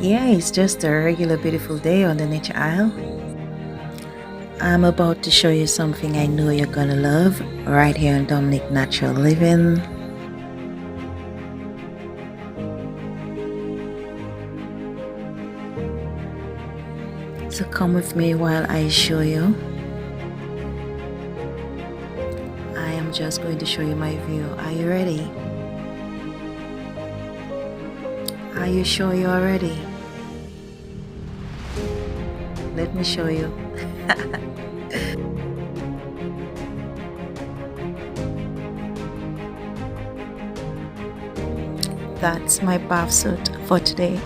Yeah, it's just a regular beautiful day on the nature aisle. I'm about to show you something I know you're gonna love right here on Dominique Natural Living. So come with me while I show you. I am just going to show you my view. Are you ready? Are you sure you're ready? Let me show you. That's my bath suit for today.